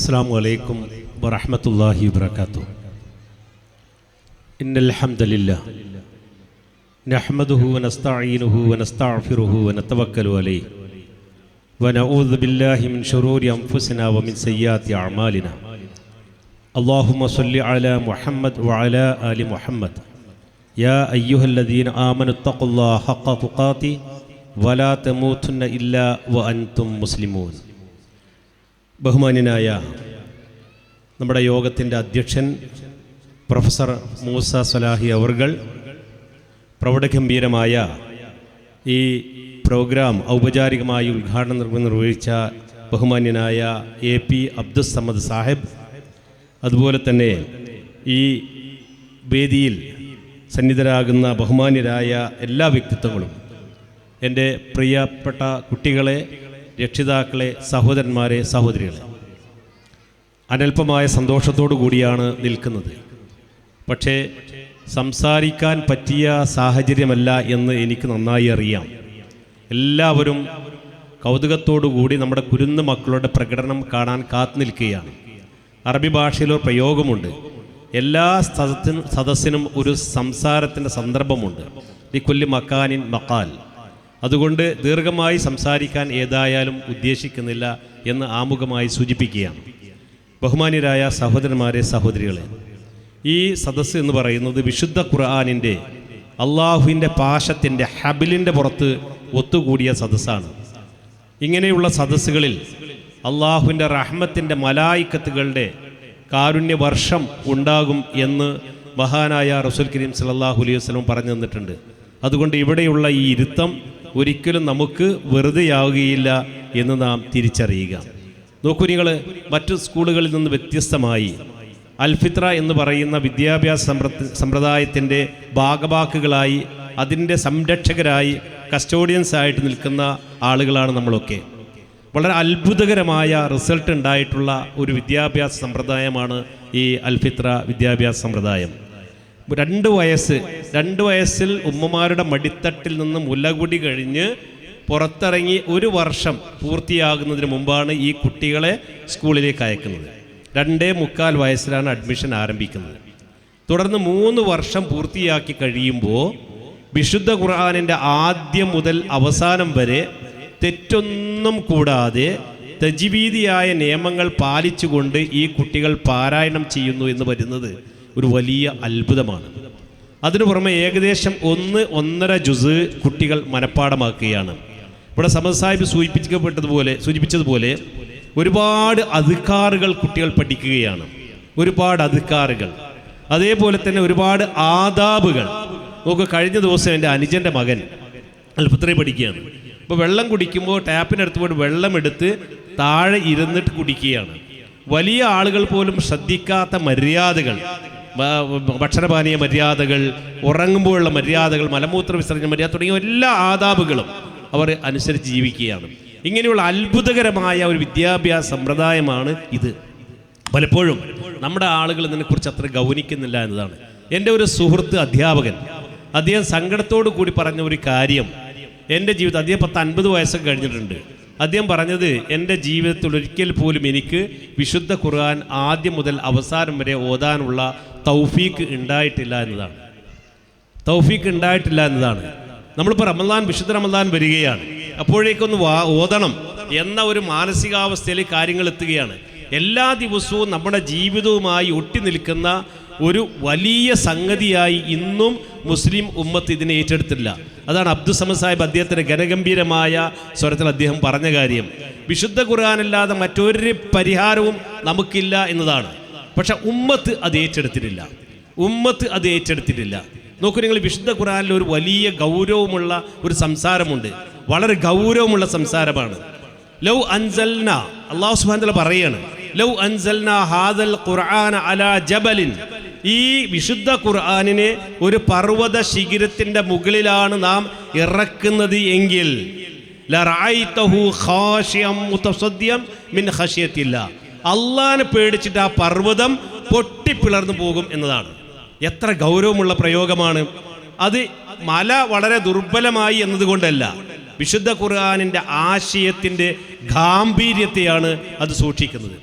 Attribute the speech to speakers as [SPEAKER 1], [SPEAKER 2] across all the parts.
[SPEAKER 1] السلام عليكم ورحمة الله وبركاته. إن الحمد لله نحمده ونستعينه ونستغفره ونتوكل عليه ونعوذ بالله من شرور أنفسنا ومن سيئات أعمالنا. اللهم صل على محمد وعلى آل محمد. يا أيها الذين آمنوا اتقوا الله حق تقاته ولا تموتن إلا وأنتم مسلمون. ബഹുമാന്യനായ നമ്മുടെ യോഗത്തിൻ്റെ അധ്യക്ഷൻ പ്രൊഫസർ മൂസ സ്വലാഹി അവർകൾ പ്രൗഢഗംഭീരമായ ഈ പ്രോഗ്രാം ഔപചാരികമായി ഉദ്ഘാടനം നിർവഹിച്ച ബഹുമാന്യനായ AP അബ്ദുസ് സമദ് സാഹിബ്, അതുപോലെ തന്നെ ഈ വേദിയിൽ സന്നിധരാകുന്ന ബഹുമാന്യരായ എല്ലാ വ്യക്തിത്വങ്ങളും, എൻ്റെ പ്രിയപ്പെട്ട കുട്ടികളെ, രക്ഷിതാക്കളെ, സഹോദരന്മാരെ, സഹോദരികളെ, അനൽപമായ സന്തോഷത്തോടു കൂടിയാണ് നിൽക്കുന്നത്. പക്ഷേ സംസാരിക്കാൻ പറ്റിയ സാഹചര്യമല്ല എന്ന് എനിക്ക് നന്നായി അറിയാം. എല്ലാവരും കൗതുകത്തോടു കൂടി നമ്മുടെ കുരുന്ന് മക്കളുടെ പ്രകടനം കാണാൻ കാത്തു നിൽക്കുകയാണ്. അറബി ഭാഷയിലൊരു പ്രയോഗമുണ്ട്, എല്ലാ സദസ്സിനും ഒരു സംസാരത്തിൻ്റെ സന്ദർഭമുണ്ട്. ലിക്കുല്ലി മക്കാനിൻ മക്കാൽ. അതുകൊണ്ട് ദീർഘമായി സംസാരിക്കാൻ ഏതായാലും ഉദ്ദേശിക്കുന്നില്ല എന്ന് ആമുഖമായി സൂചിപ്പിക്കുകയാണ്. ബഹുമാന്യരായ സഹോദരന്മാരെ, സഹോദരികളെ, ഈ സദസ്സ് എന്ന് പറയുന്നത് വിശുദ്ധ ഖുർആനിൻ്റെ അള്ളാഹുവിൻ്റെ പാശത്തിൻ്റെ ഹബിലിൻ്റെ പുറത്ത് ഒത്തുകൂടിയ സദസ്സാണ്. ഇങ്ങനെയുള്ള സദസ്സുകളിൽ അള്ളാഹുവിൻ്റെ റഹ്മത്തിൻ്റെ മലായിക്കത്തുകളുടെ കാരുണ്യവർഷം ഉണ്ടാകും എന്ന് മഹാനായ റസൂൽ കരീം സല്ലല്ലാഹു അലൈഹി വസല്ലം പറഞ്ഞു തന്നിട്ടുണ്ട്. അതുകൊണ്ട് ഇവിടെയുള്ള ഈ ഇരുത്തം ഒരിക്കലും നമുക്ക് വെറുതെയാവുകയില്ല എന്ന് നാം തിരിച്ചറിയുക. നോക്കൂ, നിങ്ങൾ മറ്റു സ്കൂളുകളിൽ നിന്ന് വ്യത്യസ്തമായി അൽഫിത്ര എന്ന് പറയുന്ന വിദ്യാഭ്യാസ സമ്പ്രദായത്തിൻ്റെ ഭാഗഭാക്കുകളായി, അതിൻ്റെ സംരക്ഷകരായി, കസ്റ്റോഡിയൻസായിട്ട് നിൽക്കുന്ന ആളുകളാണ് നമ്മളൊക്കെ. വളരെ അത്ഭുതകരമായ റിസൾട്ട് ഉണ്ടായിട്ടുള്ള ഒരു വിദ്യാഭ്യാസ സമ്പ്രദായമാണ് ഈ അൽഫിത്ര വിദ്യാഭ്യാസ സമ്പ്രദായം. 2 വയസ്സിൽ ഉമ്മമാരുടെ മടിത്തട്ടിൽ നിന്ന് മുലകുടി കഴിഞ്ഞ് പുറത്തിറങ്ങി 1 വർഷം പൂർത്തിയാകുന്നതിന് മുമ്പാണ് ഈ കുട്ടികളെ സ്കൂളിലേക്ക് അയക്കുന്നത്. 2.25 വയസ്സിലാണ് അഡ്മിഷൻ ആരംഭിക്കുന്നത്. തുടർന്ന് 3 വർഷം പൂർത്തിയാക്കി കഴിയുമ്പോൾ വിശുദ്ധ ഖുർആനിൻ്റെ ആദ്യം മുതൽ അവസാനം വരെ തെറ്റൊന്നും കൂടാതെ തജ്വീദിയായ നിയമങ്ങൾ പാലിച്ചുകൊണ്ട് ഈ കുട്ടികൾ പാരായണം ചെയ്യുന്നു എന്ന് വരുന്നത് ഒരു വലിയ അത്ഭുതമാണ്. അതിനു പുറമെ ഏകദേശം 1-1.5 ജുസ് കുട്ടികൾ മനഃപ്പാടമാക്കുകയാണ്. ഇവിടെ സമദ് സാഹിബ് സൂചിപ്പിച്ചതുപോലെ ഒരുപാട് അദ്കാറുകൾ കുട്ടികൾ പഠിക്കുകയാണ്. ഒരുപാട് അദ്കാറുകൾ, അതേപോലെ തന്നെ ഒരുപാട് ആദാബുകൾ. നമുക്ക് കഴിഞ്ഞ ദിവസം എൻ്റെ അനുജൻ്റെ മകൻ അൽഫിത്ര പഠിക്കുകയാണ്. ഇപ്പോൾ വെള്ളം കുടിക്കുമ്പോൾ ടാപ്പിനടുത്ത് പോയിട്ട് വെള്ളമെടുത്ത് താഴെ ഇരുന്നിട്ട് കുടിക്കുകയാണ്. വലിയ ആളുകൾ പോലും ശ്രദ്ധിക്കാത്ത മര്യാദകൾ, ഭക്ഷണപാനീയ മര്യാദകൾ, ഉറങ്ങുമ്പോഴുള്ള മര്യാദകൾ, മലമൂത്ര വിസർജന മര്യാദ തുടങ്ങിയ എല്ലാ ആദാബുകളും അവർ അനുസരിച്ച് ജീവിക്കുകയാണ്. ഇങ്ങനെയുള്ള അത്ഭുതകരമായ ഒരു വിദ്യാഭ്യാസ സമ്പ്രദായമാണ് ഇത്. പലപ്പോഴും നമ്മുടെ ആളുകൾ ഇതിനെക്കുറിച്ച് അത്ര ഗൗനിക്കുന്നില്ല എന്നതാണ്. എൻ്റെ ഒരു സുഹൃത്ത് അധ്യാപകൻ, അദ്ദേഹം സങ്കടത്തോടു കൂടി പറഞ്ഞ ഒരു കാര്യം എൻ്റെ ജീവിതം, അദ്ദേഹം 50 വയസ്സൊക്കെ കഴിഞ്ഞിട്ടുണ്ട്. അദ്ദേഹം പറഞ്ഞത്, എൻ്റെ ജീവിതത്തിൽ ഒരിക്കൽ പോലും എനിക്ക് വിശുദ്ധ ഖുർആൻ ആദ്യം മുതൽ അവസാനം വരെ ഓതാനുള്ള തൗഫീക്ക് ഉണ്ടായിട്ടില്ല എന്നതാണ്. നമ്മളിപ്പോൾ വിശുദ്ധ റമദാൻ വരികയാണ്, അപ്പോഴേക്കൊന്ന് ഓതണം എന്ന ഒരു മാനസികാവസ്ഥയിൽ കാര്യങ്ങൾ എത്തുകയാണ്. എല്ലാ ദിവസവും നമ്മുടെ ജീവിതവുമായി ഒട്ടി നിൽക്കുന്ന ഒരു വലിയ സംഗതിയായി ഇന്നും മുസ്ലിം ഉമ്മത്ത് ഇതിനെ ഏറ്റെടുത്തില്ല. അതാണ് അബ്ദുസ് സമദ് സാഹിബ് അദ്ദേഹത്തിൻ്റെ ഘനഗംഭീരമായ സ്വരത്തിൽ അദ്ദേഹം പറഞ്ഞ കാര്യം. വിശുദ്ധ ഖുർആനല്ലാതെ മറ്റൊരു പരിഹാരവും നമുക്കില്ല എന്നതാണ്. പക്ഷെ ഉമ്മത്ത് അത് ഏറ്റെടുത്തിട്ടില്ല. നോക്കൂ, നിങ്ങൾ വിശുദ്ധ ഖുർആനിൽ ഒരു വലിയ ഗൗരവമുള്ള ഒരു സംസാരമുണ്ട്. വളരെ ഗൗരവമുള്ള സംസാരമാണ്. ലൗ അൻസൽന, അല്ലാഹു സുബ്ഹാനഹു വ തആല പറയാണ്, ലൗ അൻസൽന ഹാദൽ ഖുർആന അലാ ജബലിൻ, ഈ വിശുദ്ധ ഖുർആനിനെ ഒരു പർവ്വത ശിഖരത്തിൻ്റെ മുകളിലാണ് നാം ഇറക്കുന്നത് എങ്കിൽ ലറഅയ്തഹു ഖാശിയം മുതസദ്ദിയം മിൻ ഖശിയത്തില്ലാ, അല്ലാഹനെ പേടിച്ചിട്ട് ആ പർവ്വതം പൊട്ടിപ്പിളർന്നു പോകും എന്നതാണ്. എത്ര ഗൗരവമുള്ള പ്രയോഗമാണ് അത്. മല വളരെ ദുർബലമായി എന്നതുകൊണ്ടല്ല, വിശുദ്ധ ഖുർആനിൻ്റെ ആശയത്തിൻ്റെ ഗാംഭീര്യത്തെയാണ് അത് സൂക്ഷിക്കുന്നത്.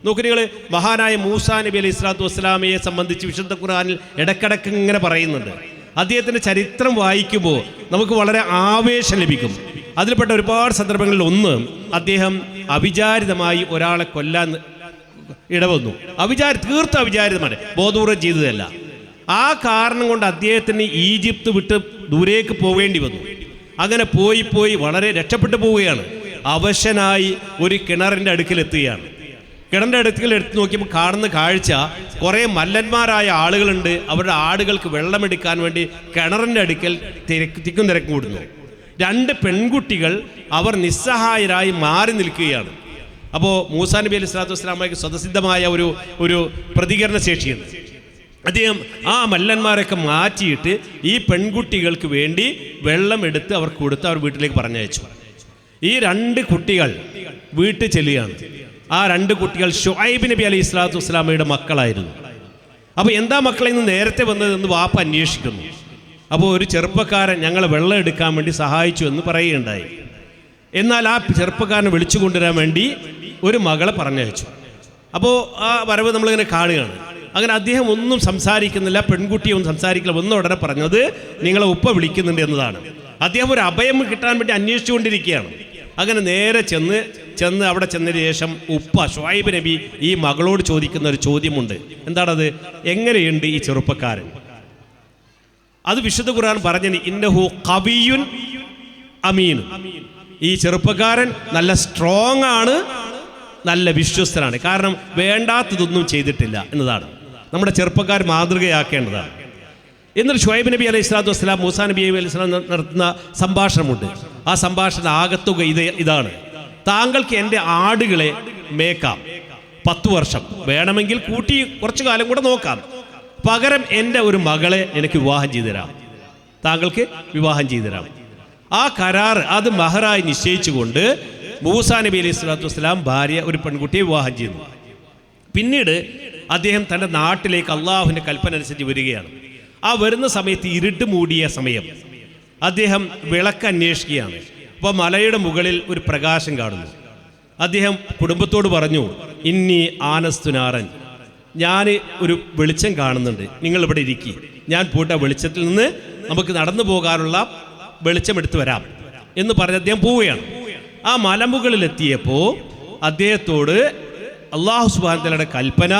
[SPEAKER 1] നോക്കൂ നിങ്ങൾ, മഹാനായ മൂസാ നബി അലൈഹി സ്വലാത്തു വസ്സലാമയെ സംബന്ധിച്ച് വിശുദ്ധ ഖുർആനിൽ ഇടക്കിടക്ക് ഇങ്ങനെ പറയുന്നുണ്ട്. അദ്ദേഹത്തിൻ്റെ ചരിത്രം വായിക്കുമ്പോൾ നമുക്ക് വളരെ ആവേശം ലഭിക്കും. അതിൽപ്പെട്ട ഒരുപാട് സന്ദർഭങ്ങളിൽ ഒന്ന്, അദ്ദേഹം അവിചാരിതമായി ഒരാളെ കൊല്ലാൻ ഇടവന്നു. തീർത്തും അവിചാരിതമാണ്, ബോധപൂർവ്വം ചെയ്തതല്ല. ആ കാരണം കൊണ്ട് അദ്ദേഹത്തിന് ഈജിപ്ത് വിട്ട് ദൂരേക്ക് പോവേണ്ടി വന്നു. അങ്ങനെ പോയി വളരെ രക്ഷപ്പെട്ടു പോവുകയാണ്. അവശനായി ഒരു കിണറിൻ്റെ അടുക്കലെത്തുകയാണ്. കിണറിൻ്റെ അടുക്കൽ എടുത്ത് നോക്കിയപ്പോൾ കാണുന്ന കാഴ്ച, കുറേ മല്ലന്മാരായ ആളുകളുണ്ട്. അവരുടെ ആടുകൾക്ക് വെള്ളമെടുക്കാൻ വേണ്ടി കിണറിൻ്റെ അടുക്കൽ തിക്കും തിരക്കും കൂടുന്നു. 2 പെൺകുട്ടികൾ അവർ നിസ്സഹായരായി മാറി നിൽക്കുകയാണ്. അപ്പോൾ മൂസാ നബി അലൈഹി സ്വലാത്തു വസ്സലാമയ്ക്ക് സ്വതസിദ്ധമായ ഒരു പ്രതികരണ ശേഷിയുണ്ട്. അദ്ദേഹം ആ മല്ലന്മാരൊക്കെ മാറ്റിയിട്ട് ഈ പെൺകുട്ടികൾക്ക് വേണ്ടി വെള്ളം എടുത്ത് അവർക്ക് കൊടുത്ത് അവർ വീട്ടിലേക്ക് പറഞ്ഞയച്ചു. ഈ 2 കുട്ടികൾ വീട്ടിൽ ചെല്ലുകയാണ്. ആ 2 കുട്ടികൾ ഷുഐബ് നബി അലൈഹി സ്വലാത്തു വസ്സലാമയുടെ മക്കളായിരുന്നു. അപ്പോൾ എന്താ മക്കളെ ഇന്ന് നേരത്തെ വന്നതെന്ന് വാപ്പ അന്വേഷിക്കുന്നു. അപ്പോൾ ഒരു ചെറുപ്പക്കാരൻ ഞങ്ങളെ വെള്ളം എടുക്കാൻ വേണ്ടി സഹായിച്ചു എന്ന് പറയുകയുണ്ടായി. എന്നാൽ ആ ചെറുപ്പക്കാരനെ വിളിച്ചു കൊണ്ടുവരാൻ വേണ്ടി ഒരു മകളെ പറഞ്ഞയച്ചു. അപ്പോൾ ആ വരവ് നമ്മളിങ്ങനെ കാണുകയാണ്. അങ്ങനെ അദ്ദേഹം ഒന്നും സംസാരിക്കുന്നില്ല, പെൺകുട്ടിയെ ഒന്നും സംസാരിക്കില്ല. ഉടനെ പറഞ്ഞത് നിങ്ങളെ ഉപ്പ വിളിക്കുന്നുണ്ട് എന്നതാണ്. അദ്ദേഹം ഒരു അഭയം കിട്ടാൻ വേണ്ടി അന്വേഷിച്ചുകൊണ്ടിരിക്കുകയാണ്. അങ്ങനെ നേരെ ചെന്ന് അവിടെ ചെന്നതിന് ശേഷം ഉപ്പ ഷുഐബ് നബി ഈ മകളോട് ചോദിക്കുന്ന ഒരു ചോദ്യമുണ്ട്. എന്താണത്? എങ്ങനെയുണ്ട് ഈ ചെറുപ്പക്കാരൻ? അത് വിശുദ്ധ ഖുർആൻ പറഞ്ഞു, ഇന്നഹു ഖവിയ്യുൻ അമീൻ. ഈ ചെറുപ്പക്കാരൻ നല്ല സ്ട്രോങ് ആണ്, നല്ല വിശ്വസ്തനാണ്. കാരണം വേണ്ടാത്തതൊന്നും ചെയ്തിട്ടില്ല എന്നതാണ്. നമ്മുടെ ചെറുപ്പക്കാർ മാതൃകയാക്കേണ്ടതാണ്. എന്നിട്ട് ഷുഐബ് നബി അലൈഹി സ്വലാത്തു വസ്സലാം മൂസാ നബി അലൈഹി സ്വലാം നടത്തുന്ന സംഭാഷണമുണ്ട്. ആ സംഭാഷണ ആകത്തുക ഇതാണ്: താങ്കൾക്ക് എൻ്റെ ആടുകളെ മേക്കാം 10 വർഷം, വേണമെങ്കിൽ കൂട്ടി കുറച്ചു കാലം കൂടെ നോക്കാം. പകരം എൻ്റെ ഒരു മകളെ എനിക്ക് വിവാഹം ചെയ്തു തരാം, താങ്കൾക്ക് വിവാഹം ചെയ്തു തരാം. ആ കരാർ അത് മഹറായി നിശ്ചയിച്ചുകൊണ്ട് മൂസാ നബി അലൈഹി സ്വലാത്തു വസ്സലാം ഭാര്യ ഒരു പെൺകുട്ടിയെ വിവാഹം ചെയ്യുന്നു. പിന്നീട് അദ്ദേഹം തൻ്റെ നാട്ടിലേക്ക് അള്ളാഹുവിൻ്റെ കൽപ്പന അനുസരിച്ച് വരികയാണ്. ആ വരുന്ന സമയത്ത് ഇരുട്ട് മൂടിയ സമയം. അദ്ദേഹം വിളക്ക് അന്വേഷിക്കുകയാണ്. അപ്പോൾ മലയുടെ മുകളിൽ ഒരു പ്രകാശം കാണുന്നു. അദ്ദേഹം കുടുംബത്തോട് പറഞ്ഞു, ഇന്നി ആനസ്തുനാറൻ, ഞാൻ ഒരു വെളിച്ചം കാണുന്നുണ്ട്, നിങ്ങളിവിടെ ഇരിക്കി, ഞാൻ പോയിട്ട് ആ വെളിച്ചത്തിൽ നിന്ന് നമുക്ക് നടന്നു പോകാനുള്ള വെളിച്ചം എടുത്തു വരാം എന്ന് പറഞ്ഞ് അദ്ദേഹം പോവുകയാണ്. ആ മലമുകളിലെത്തിയപ്പോൾ അദ്ദേഹത്തോട് അല്ലാഹു സുബ്ഹാനഹു വതആലയുടെ കൽപ്പന,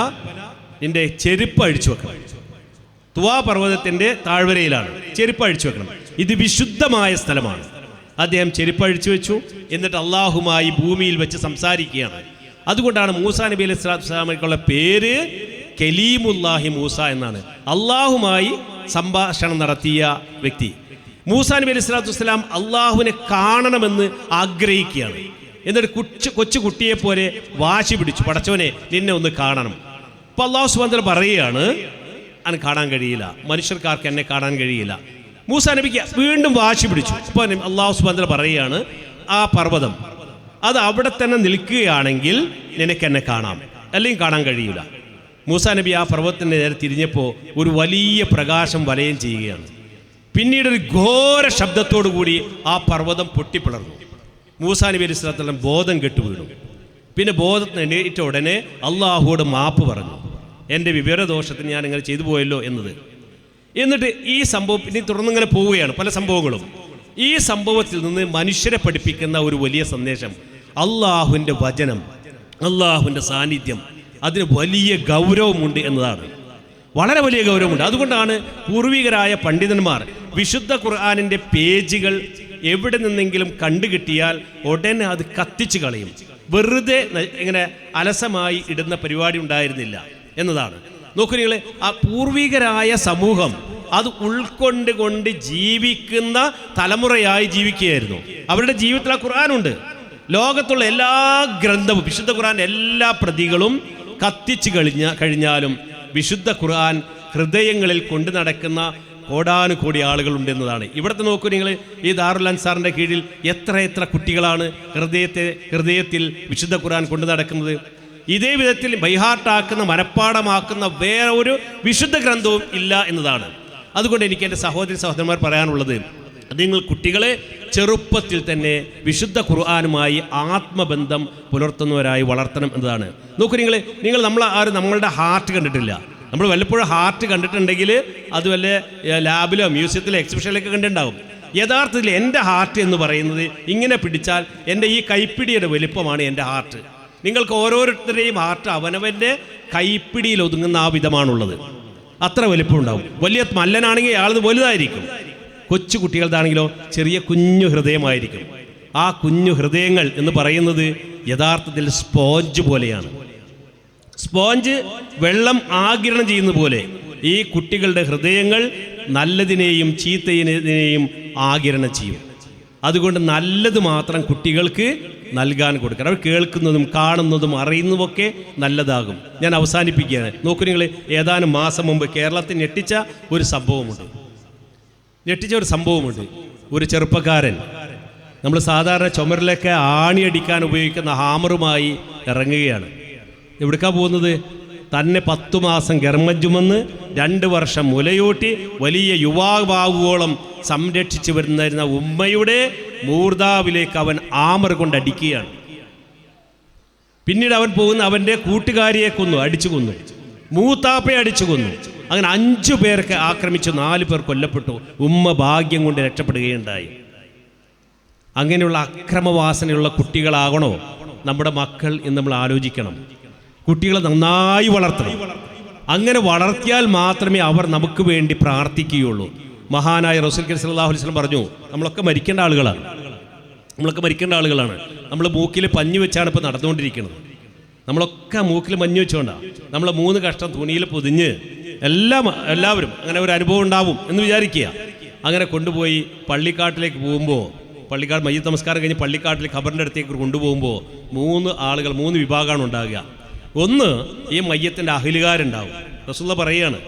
[SPEAKER 1] നിന്റെ ചെരുപ്പ് അഴിച്ചു വെക്കണം. തുവാ പർവ്വതത്തിൻ്റെ താഴ്വരയിലാണ്, ചെരുപ്പ് അഴിച്ചു വെക്കണം. ഇത് വിശുദ്ധമായ സ്ഥലമാണ്. അദ്ദേഹം ചെരുപ്പ് അഴിച്ചു വെച്ചു. എന്നിട്ട് അള്ളാഹുമായി ഭൂമിയിൽ വെച്ച് സംസാരിക്കുകയാണ്. അതുകൊണ്ടാണ് മൂസാ നബി അലൈഹി സ്വലാത്തു വസ്സലാമയ്ക്കുള്ള പേര് കലീമുല്ലാഹി മൂസ എന്നാണ്. അള്ളാഹുമായി സംഭാഷണം നടത്തിയ വ്യക്തി. മൂസാ നബി അലൈഹി സ്വലാത്തു വസ്സലാം അള്ളാഹുവിനെ കാണണമെന്ന് ആഗ്രഹിക്കുകയാണ്. എന്നിട്ട് കൊച്ചു കുട്ടിയെപ്പോലെ വാശി പിടിച്ചു, പടച്ചവനെ നിന്നെ ഒന്ന് കാണണം. അപ്പോൾ അള്ളാഹു സുബ്ഹാനഹു വതആല പറയുകയാണ്, അന് കാണാൻ കഴിയില്ല, മനുഷ്യർക്കാർക്ക് എന്നെ കാണാൻ കഴിയില്ല. മൂസാ നബിക്ക് വീണ്ടും വാശി പിടിച്ചു. അപ്പോൾ അള്ളാഹു സുബ്ഹാനഹു വതആല പറയുകയാണ്, ആ പർവ്വതം അത് അവിടെ തന്നെ നിൽക്കുകയാണെങ്കിൽ നിനക്ക് എന്നെ കാണാം, അല്ലെങ്കിൽ കാണാൻ കഴിയില്ല. മൂസാ നബി ആ പർവ്വതത്തിൻ്റെ നേരെ തിരിഞ്ഞപ്പോൾ ഒരു വലിയ പ്രകാശം വലയം ചെയ്യുകയാണ്. പിന്നീട് ഒരു ഘോര ശബ്ദത്തോടു കൂടി ആ പർവ്വതം പൊട്ടിപ്പിളർന്നു. മൂസാ നബി അലൈഹി സ്വലാത്തു വസ്സലാം ബോധം കെട്ടുവീണു. പിന്നെ ബോധത്തിന് എണീറ്റ ഉടനെ അള്ളാഹുവോട് മാപ്പ് പറഞ്ഞു, എൻ്റെ വിവരദോഷത്തിന് ഞാൻ ഇങ്ങനെ ചെയ്തു പോയല്ലോ എന്നത്. എന്നിട്ട് ഈ സംഭവം ഇനി തുടർന്നിങ്ങനെ പോവുകയാണ്, പല സംഭവങ്ങളും. ഈ സംഭവത്തിൽ നിന്ന് മനുഷ്യരെ പഠിപ്പിക്കുന്ന ഒരു വലിയ സന്ദേശം, അള്ളാഹുവിൻ്റെ വചനം, അള്ളാഹുവിൻ്റെ സാന്നിധ്യം, അതിന് വലിയ ഗൗരവമുണ്ട് എന്നതാണ്. വളരെ വലിയ ഗൗരവമുണ്ട്. അതുകൊണ്ടാണ് പൂർവികരായ പണ്ഡിതന്മാർ വിശുദ്ധ ഖുർആനിൻ്റെ പേജുകൾ എവിടെ നിന്നെങ്കിലും കണ്ടുകിട്ടിയാൽ ഉടനെ അത് കത്തിച്ച് കളയും. വെറുതെ ഇങ്ങനെ അലസമായി ഇടുന്ന പരിപാടി ഉണ്ടായിരുന്നില്ല എന്നതാണ്. നോക്കൂ നിങ്ങൾ, ആ പൂർവികരായ സമൂഹം അത് ഉൾക്കൊണ്ടുകൊണ്ട് ജീവിക്കുന്ന തലമുറയായി ജീവിക്കുകയായിരുന്നു. അവരുടെ ജീവിതത്തിൽ ആ ഖുർആനുണ്ട്. ലോകത്തുള്ള എല്ലാ ഗ്രന്ഥവും, വിശുദ്ധ ഖുർആൻ എല്ലാ പ്രതികളും കത്തിച്ച് കഴിഞ്ഞാലും വിശുദ്ധ ഖുർആൻ ഹൃദയങ്ങളിൽ കൊണ്ടു നടക്കുന്ന കോടാനുകോടി ആളുകളുണ്ടെന്നതാണ്. ഇവിടുത്തെ നോക്കൂ നിങ്ങൾ, ഈ ദാറുൽ അൻസാറിൻ്റെ കീഴിൽ എത്ര കുട്ടികളാണ് ഹൃദയത്തിൽ വിശുദ്ധ ഖുർആൻ കൊണ്ടു നടക്കുന്നത്. ഇതേ വിധത്തിൽ ബൈഹാർട്ടാക്കുന്ന, മനഃപ്പാടമാക്കുന്ന വേറെ ഒരു വിശുദ്ധ ഗ്രന്ഥവും ഇല്ല എന്നതാണ്. അതുകൊണ്ട് എനിക്ക് എൻ്റെ സഹോദരന്മാർ പറയാനുള്ളത്, നിങ്ങൾ കുട്ടികളെ ചെറുപ്പത്തിൽ തന്നെ വിശുദ്ധ ഖുർആനുമായി ആത്മബന്ധം പുലർത്തുന്നവരായി വളർത്തണം എന്നതാണ്. നോക്കൂ, നിങ്ങൾ നമ്മളുടെ ഹാർട്ട് കണ്ടിട്ടില്ല. നമ്മൾ വല്ലപ്പോഴും ഹാർട്ട് കണ്ടിട്ടുണ്ടെങ്കിൽ അത് വല്ല ലാബിലോ മ്യൂസിയത്തിലോ എക്സിബിഷനിലൊക്കെ കണ്ടിട്ടുണ്ടാകും. യഥാർത്ഥത്തിൽ എൻ്റെ ഹാർട്ട് എന്ന് പറയുന്നത് ഇങ്ങനെ പിടിച്ചാൽ എൻ്റെ ഈ കൈപ്പിടിയുടെ വലിപ്പമാണ് എൻ്റെ ഹാർട്ട്. നിങ്ങൾക്ക് ഓരോരുത്തരുടെയും ഹാർട്ട് അവനവൻ്റെ കൈപ്പിടിയിൽ ഒതുങ്ങുന്ന ആ വിധമാണുള്ളത്. അത്ര വലിപ്പം ഉണ്ടാവും. വലിയ മല്ലനാണെങ്കിൽ അയാളത് വലുതായിരിക്കും. കൊച്ചു കുട്ടികളുടെയാണെങ്കിലോ ചെറിയ കുഞ്ഞു ഹൃദയമായിരിക്കും. ആ കുഞ്ഞു ഹൃദയങ്ങൾ എന്ന് പറയുന്നത് യഥാർത്ഥത്തിൽ സ്പോഞ്ച് പോലെയാണ്. സ്പോഞ്ച് വെള്ളം ആഗിരണം ചെയ്യുന്ന പോലെ ഈ കുട്ടികളുടെ ഹൃദയങ്ങൾ നല്ലതിനെയും ചീത്തതിനെയും ആഗിരണം ചെയ്യും. അതുകൊണ്ട് നല്ലത് മാത്രം കുട്ടികൾക്ക് നൽകാൻ കൊടുക്കണം. അവർ കേൾക്കുന്നതും കാണുന്നതും അറിയുന്നതുമൊക്കെ നല്ലതാകും. ഞാൻ അവസാനിപ്പിക്കുകയാണ്. നോക്കൂ, നിങ്ങൾ ഏതാനും മാസം മുമ്പ് കേരളത്തിൽ ഞെട്ടിച്ച ഒരു സംഭവമുണ്ട്. ഒരു ചെറുപ്പക്കാരൻ നമ്മൾ സാധാരണ ചുമരിലൊക്കെ ആണിയടിക്കാൻ ഉപയോഗിക്കുന്ന ഹാമറുമായി ഇറങ്ങുകയാണ്. എവിടേക്കാണ് പോകുന്നത്? തന്നെ 10 മാസം ഗർഭം ചുമന്ന് 2 വർഷം മുലയൂട്ടി വലിയ യുവാവാകുവോളം സംരക്ഷിച്ചു വരുന്ന ഉമ്മയുടെ മൂർധാവിലേക്ക് അവൻ ആമർ കൊണ്ട് അടിക്കുകയാണ്. പിന്നീട് അവൻ പോകുന്ന അവൻ്റെ കൂട്ടുകാരിയെ അടിച്ചു കൊന്നു, മൂത്താപ്പയെ അടിച്ചു കൊന്നു. അങ്ങനെ 5 പേർക്ക് ആക്രമിച്ചു, 4 പേർ കൊല്ലപ്പെട്ടു. ഉമ്മ ഭാഗ്യം കൊണ്ട് രക്ഷപ്പെടുകയുണ്ടായി. അങ്ങനെയുള്ള അക്രമവാസനയുള്ള കുട്ടികളാകണോ നമ്മുടെ മക്കൾ എന്ന് നമ്മൾ ആലോചിക്കണം. കുട്ടികളെ നന്നായി വളർത്തണം. അങ്ങനെ വളർത്തിയാൽ മാത്രമേ അവർ നമുക്ക് വേണ്ടി പ്രാർത്ഥിക്കുകയുള്ളൂ. മഹാനായ റസൂൽ സല്ലല്ലാഹു അലൈഹി വസല്ലം പറഞ്ഞു, നമ്മളൊക്കെ മരിക്കേണ്ട ആളുകളാണ്. നമ്മൾ മൂക്കിൽ പഞ്ഞു വെച്ചാണ് ഇപ്പോൾ നടന്നുകൊണ്ടിരിക്കുന്നത്. നമ്മളൊക്കെ മൂക്കിൽ മഞ്ഞ് വെച്ചുകൊണ്ടാണ്. നമ്മൾ 3 കഷ്ണം തുണിയിൽ പൊതിഞ്ഞ് എല്ലാവരും അങ്ങനെ ഒരു അനുഭവം ഉണ്ടാവും എന്ന് വിചാരിക്കുക. അങ്ങനെ കൊണ്ടുപോയി പള്ളിക്കാട്ടിലേക്ക് പോകുമ്പോൾ, പള്ളിക്കാട് മയ്യിത്ത് നമസ്കാരം കഴിഞ്ഞ് പള്ളിക്കാട്ടിലേക്ക് ഖബറിൻ്റെ അടുത്തേക്ക് കൊണ്ടുപോകുമ്പോൾ 3 വിഭാഗമാണ് ഉണ്ടാകുക. ഒന്ന്, ഈ മയ്യത്തിൻ്റെ അഹ്ലുകാരുണ്ടാവും, റസൂലുള്ളാഹി പറയുകയാണ്.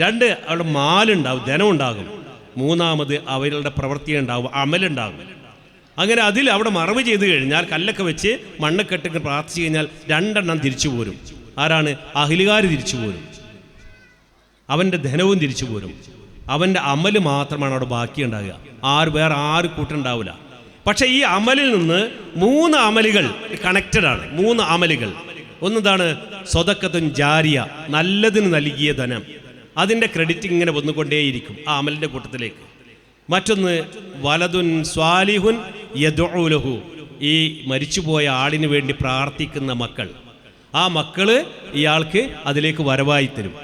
[SPEAKER 1] 2, അവരുടെ മാലുണ്ടാവും, ധനമുണ്ടാകും. 3 അവരുടെ പ്രവൃത്തി ഉണ്ടാവും, അമലുണ്ടാകും. അങ്ങനെ അതിൽ അവിടെ മറവ് ചെയ്ത് കഴിഞ്ഞാൽ, കല്ലൊക്കെ വെച്ച് മണ്ണൊക്കെ പ്രാർത്ഥിച്ചു കഴിഞ്ഞാൽ 2 തിരിച്ചു പോരും. ആരാണ്? അഹ്ലുകാർ തിരിച്ചു പോരും. അവൻ്റെ ധനവും തിരിച്ചു പോരും. അവൻ്റെ അമല് മാത്രമാണ് അവിടെ ബാക്കി ഉണ്ടാകുക. വേറെ ആരും കൂട്ടുണ്ടാവില്ല. പക്ഷേ ഈ അമലിൽ നിന്ന് 3 അമലുകൾ കണക്റ്റഡ് ആണ്. 3 അമലുകൾ. ഒന്നെന്താണ്? സ്വതക്കത്തുൻ ജാരിയ, നല്ലതിന് നൽകിയ ധനം. അതിൻ്റെ ക്രെഡിറ്റ് ഇങ്ങനെ വന്നുകൊണ്ടേയിരിക്കും ആ അമലിൻ്റെ കൂട്ടത്തിലേക്ക്. മറ്റൊന്ന് വലതുൻ സ്വാലിഹുൻ യദ്ഉ ലഹു, ഈ മരിച്ചുപോയ ആളിന് വേണ്ടി പ്രാർത്ഥിക്കുന്ന മക്കൾ. ആ മക്കള് ഇയാൾക്ക് അതിലേക്ക് വരവായി തരും.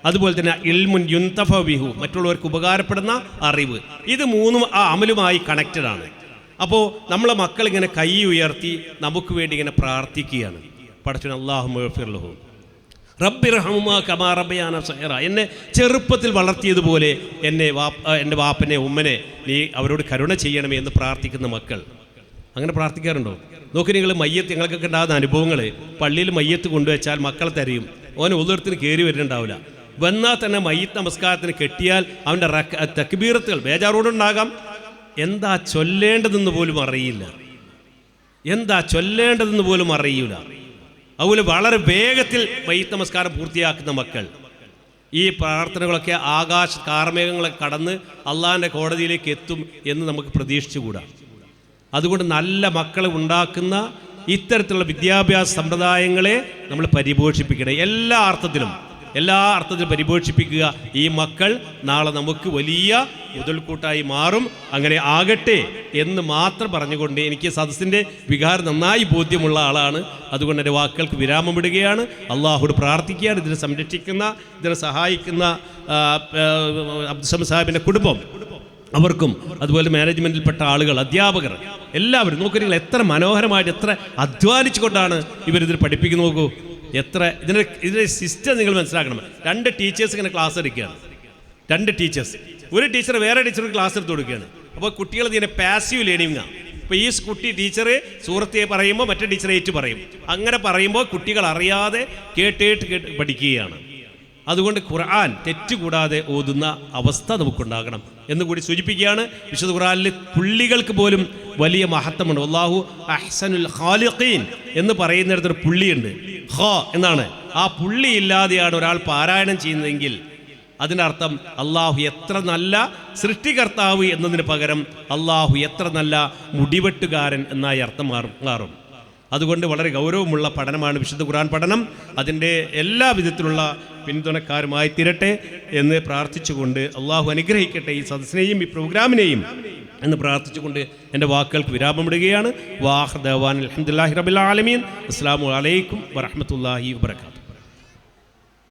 [SPEAKER 1] അതുപോലെ തന്നെ ഇൽമുൻ യുന്തഫ ബിഹു, മറ്റുള്ളവർക്ക് ഉപകാരപ്പെടുന്ന അറിവ്. ഇത് 3 ആ അമലുമായി കണക്റ്റഡ് ആണ്. അപ്പോൾ നമ്മളെ മക്കൾ ഇങ്ങനെ കൈ ഉയർത്തി നമുക്ക് വേണ്ടി ഇങ്ങനെ പ്രാർത്ഥിക്കുകയാണ്. പടച്ചവൻ അല്ലാഹുമ്മ ഗ്ഫിർ ലഹു റബ്ബിർഹമുമാ കമാ റബ്ബയാന സഗീറ, എന്നെ ചെറുപ്പത്തിൽ വളർത്തിയതുപോലെ എൻ്റെ വാപ്പനെ ഉമ്മനെ നീ അവരോട് കരുണ ചെയ്യണമേ എന്ന് പ്രാർത്ഥിക്കുന്ന മക്കൾ. അങ്ങനെ പ്രാർത്ഥിക്കാറുണ്ടോ? നോക്കി, മയ്യത്ത് ഞങ്ങൾക്കൊക്കെ ഉണ്ടാകുന്ന അനുഭവങ്ങൾ. പള്ളിയിൽ മയ്യത്ത് കൊണ്ടുവച്ചാൽ മക്കളെ തരയും. ഓനെ ഉദരത്തിന് കയറി വരുന്നുണ്ടാവില്ല. വന്നാൽ തന്നെ മയ്യത്ത് നമസ്കാരത്തിന് കെട്ടിയാൽ അവൻ്റെ തക്ബീറത്തുകൾ ബേജാറോടുണ്ടാകാം. എന്താ ചൊല്ലേണ്ടതെന്ന് പോലും അറിയില്ല. അതുപോലെ വളരെ വേഗത്തിൽ മയ്യിത്ത് നമസ്കാരം പൂർത്തിയാക്കുന്ന മക്കൾ. ഈ പ്രാർത്ഥനകളൊക്കെ ആകാശ കാർമേഘങ്ങളെ കടന്ന് അള്ളാഹിൻ്റെ കോടതിയിലേക്ക് എത്തും എന്ന് നമുക്ക് പ്രതീക്ഷിച്ചുകൂടാ. അതുകൊണ്ട് നല്ല മക്കളെ ഉണ്ടാക്കുന്ന ഇത്തരത്തിലുള്ള വിദ്യാഭ്യാസ സമ്പ്രദായങ്ങളെ നമ്മൾ പരിപോഷിപ്പിക്കണം. എല്ലാ അർത്ഥത്തിലും പരിപോഷിപ്പിക്കുക. ഈ മക്കൾ നാളെ നമുക്ക് വലിയ മുതൽക്കൂട്ടായി മാറും. അങ്ങനെ ആകട്ടെ എന്ന് മാത്രം പറഞ്ഞുകൊണ്ട്, എനിക്ക് സദസ്സിൻ്റെ വികാരം നന്നായി ബോധ്യമുള്ള ആളാണ്. അതുകൊണ്ട് എൻ്റെ വാക്കുകൾക്ക് വിരാമം വിടുകയാണ്. അള്ളാഹുവോട് പ്രാർത്ഥിക്കുകയാണ്. ഇതിനെ സംരക്ഷിക്കുന്ന, ഇതിനെ സഹായിക്കുന്ന അബ്ദുൽ സാഹിബിൻ്റെ കുടുംബം, അവർക്കും അതുപോലെ മാനേജ്മെൻറ്റിൽപ്പെട്ട ആളുകൾ, അധ്യാപകർ, എല്ലാവരും. നോക്കൂ, നിങ്ങൾ എത്ര മനോഹരമായിട്ട് എത്ര അധ്വാനിച്ചുകൊണ്ടാണ് ഇവരിതിൽ പഠിപ്പിക്കുന്നു. നോക്കൂ, എത്ര ഇതിൻ്റെ സിസ്റ്റം നിങ്ങൾ മനസ്സിലാക്കണം. 2 ടീച്ചേഴ്സ് ഇങ്ങനെ ക്ലാസ് എടുക്കുകയാണ്. 2 ടീച്ചേഴ്സ്, ഒരു ടീച്ചർ വേറെ ടീച്ചർക്ക് ക്ലാസ് എടുത്ത് കൊടുക്കുകയാണ്. അപ്പോൾ കുട്ടികൾ ഇതിനെ പാസീവ് ലേണിംഗാണ്. ഇപ്പോൾ ഈ കുട്ടി ടീച്ചർ സൂറത്തെ പറയുമ്പോൾ മറ്റേ ടീച്ചർ ഏറ്റു പറയും. അങ്ങനെ പറയുമ്പോൾ കുട്ടികൾ അറിയാതെ കേട്ട് പഠിക്കുകയാണ്. അതുകൊണ്ട് ഖുർആൻ തെറ്റുകൂടാതെ ഓതുന്ന അവസ്ഥ നമുക്കുണ്ടാകണം എന്നുകൂടി സൂചിപ്പിക്കുകയാണ്. വിശുദ്ധ ഖുർആനിൽ പുള്ളികൾക്ക് പോലും വലിയ മഹത്വമുണ്ട്. അല്ലാഹു അഹ്സനുൽ ഖാലിഖീൻ എന്ന് പറയുന്നിടത്തൊരു പുള്ളിയുണ്ട്, ഖ എന്നാണ്. ആ പുള്ളി ഇല്ലാതെയാണ് ഒരാൾ പാരായണം ചെയ്യുന്നതെങ്കിൽ അതിനർത്ഥം അള്ളാഹു എത്ര നല്ല സൃഷ്ടികർത്താവ് എന്നതിന് പകരം അള്ളാഹു എത്ര നല്ല മുടിവെട്ടുകാരൻ എന്നായി അർത്ഥം മാറും. അതുകൊണ്ട് വളരെ ഗൗരവമുള്ള പഠനമാണ് വിശുദ്ധ ഖുർആൻ പഠനം. അതിൻ്റെ എല്ലാ വിധത്തിലുള്ള പിന്തുണക്കാരുമായി തീരട്ടെ എന്ന് പ്രാർത്ഥിച്ചുകൊണ്ട് അള്ളാഹു അനുഗ്രഹിക്കട്ടെ ഈ സദസ്സിനെയും ഈ പ്രോഗ്രാമിനെയും എന്ന് പ്രാർത്ഥിച്ചുകൊണ്ട് എൻ്റെ വാക്കുകൾക്ക് വിരാമമിടുകയാണ്. വാഹ് ദവാൻ അൽഹംദുലില്ലാഹി റബ്ബിൽ ആലമീൻ. അസ്സലാമു അലൈക്കും വറഹ്മത്തുള്ളാഹി വബറകാതുഹു.